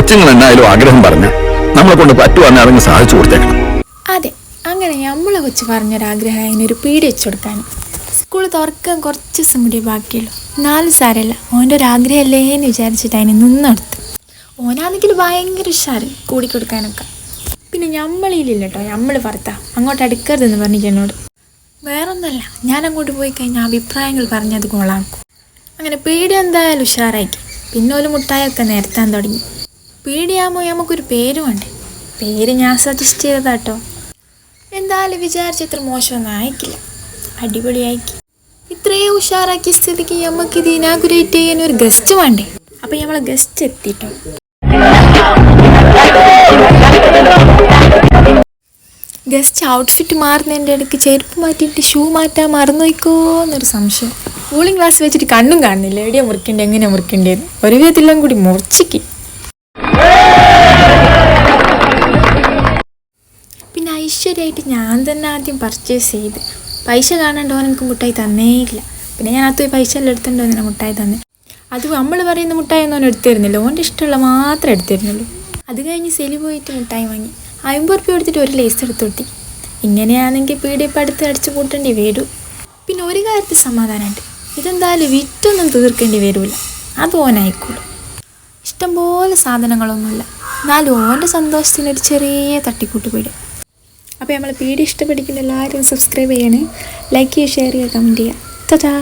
കൊച്ചുങ്ങൾ എന്നായാലും ആഗ്രഹം പറഞ്ഞ നമ്മളെ കൊണ്ട് പറ്റുവാന്ന് അറിഞ്ഞ് സാധിച്ചു കൊടുത്തേക്കണം. അതെ, അങ്ങനെ നമ്മളെ കൊച്ചു പറഞ്ഞൊരാഗ്രഹം അതിനൊരു പീടി വെച്ചു കൊടുക്കാൻ. സ്കൂൾ തുറക്കാൻ കുറച്ച് ദിവസം കൂടി ബാക്കിയുള്ളൂ. 4 സാരമല്ല, ഓൻ്റെ ഒരു ആഗ്രഹമല്ലേ എന്ന് വിചാരിച്ചിട്ട് അതിന് നിന്നെടുത്ത്. ഓനാണെങ്കിൽ ഭയങ്കര ഉഷാറ് കൂടിക്കൊടുക്കാനൊക്കെ. പിന്നെ നമ്മളില്ല കേട്ടോ, നമ്മൾ ഭർത്താ അങ്ങോട്ട് അടുക്കരുതെന്ന് പറഞ്ഞിട്ട് എന്നോട്. വേറൊന്നല്ല, ഞാൻ അങ്ങോട്ട് പോയി കഴിഞ്ഞാൽ അഭിപ്രായങ്ങൾ പറഞ്ഞത് കോളാക്കും. അങ്ങനെ പീടി എന്തായാലും ഉഷാറാക്കി. പിന്നെ ഒരു മുട്ടായൊക്കെ നിരത്താൻ തുടങ്ങി. പീടിയാകുമ്പോൾ നമുക്കൊരു പേര് വേണ്ടേ. പേര് ഞാൻ സജസ്റ്റ് ചെയ്തതാട്ടോ. എന്തായാലും വിചാരിച്ചത്ര മോശമൊന്നും ആയിക്കില്ല, അടിപൊളിയാക്കി. ഇത്രയും ഉഷാറാക്കിയ സ്ഥിതിക്ക് നമുക്കിത് ഇനാഗുറേറ്റ് ചെയ്യാൻ ഒരു ഗസ്റ്റ് വേണ്ടേ. അപ്പം നമ്മളെ ഗസ്റ്റ് എത്തിട്ടോ. ഗസ്റ്റ് ഔട്ട്ഫിറ്റ് മാറുന്നതിൻ്റെ ഇടയ്ക്ക് ചെരുപ്പ് മാറ്റിയിട്ട് ഷൂ മാറ്റാൻ മറന്നുപോയിക്കോ എന്നൊരു സംശയം. കൂളിംഗ് ഗ്ലാസ് വെച്ചിട്ട് കണ്ണും കാണുന്നില്ല, എവിടെയാ മുറിക്കണ്ടേ എങ്ങനെയാണ് മുറിക്കേണ്ടതെന്ന്. ഒരു വിധത്തിലും കൂടി മുറിച്ചിക്ക്. പിന്നെ ഐശ്വര്യമായിട്ട് ഞാൻ തന്നെ ആദ്യം പർച്ചേസ് ചെയ്ത്. പൈസ കാണാണ്ടോ എനിക്ക് മുട്ടായി തന്നേയില്ല. പിന്നെ ഞാൻ അത് പൈസ എല്ലാം എടുത്തിട്ടുണ്ടോ എന്നെ മുട്ടായി തന്നെ. അത് നമ്മൾ പറയുന്ന മുട്ടായി ഒന്നും അവൻ എടുത്തിരുന്നില്ല, ഓൻ്റെ ഇഷ്ടമുള്ള മാത്രമേ എടുത്തിരുന്നുള്ളൂ. അത് കഴിഞ്ഞ് സെലി പോയിട്ട് മുട്ടായി വാങ്ങി 50 റുപ്യ എടുത്തിട്ട് ഒരു ലേസ് എടുത്തോട്ടി. ഇങ്ങനെയാണെങ്കിൽ പീടിയപ്പം അടുത്ത് അടിച്ചു കൂട്ടേണ്ടി വരും. പിന്നെ ഒരു കാര്യത്തിൽ സമാധാനമുണ്ട്, ഇതെന്തായാലും വിറ്റൊന്നും തീർക്കേണ്ടി വരില്ല, അത് ഓനായിക്കോളും. ഇഷ്ടംപോലെ സാധനങ്ങളൊന്നുമില്ല, എന്നാലും ഓൻ്റെ സന്തോഷത്തിനൊരു ചെറിയ തട്ടിക്കൂട്ട് പീടിയ. അപ്പോൾ നമ്മൾ പീടിയ ഇഷ്ടപ്പെടിക്കുന്ന എല്ലാവരും സബ്സ്ക്രൈബ് ചെയ്യണേ, ലൈക്ക് ചെയ്യുക, ഷെയർ ചെയ്യുക, കമൻറ്റ് ചെയ്യുക. ടാറ്റാ.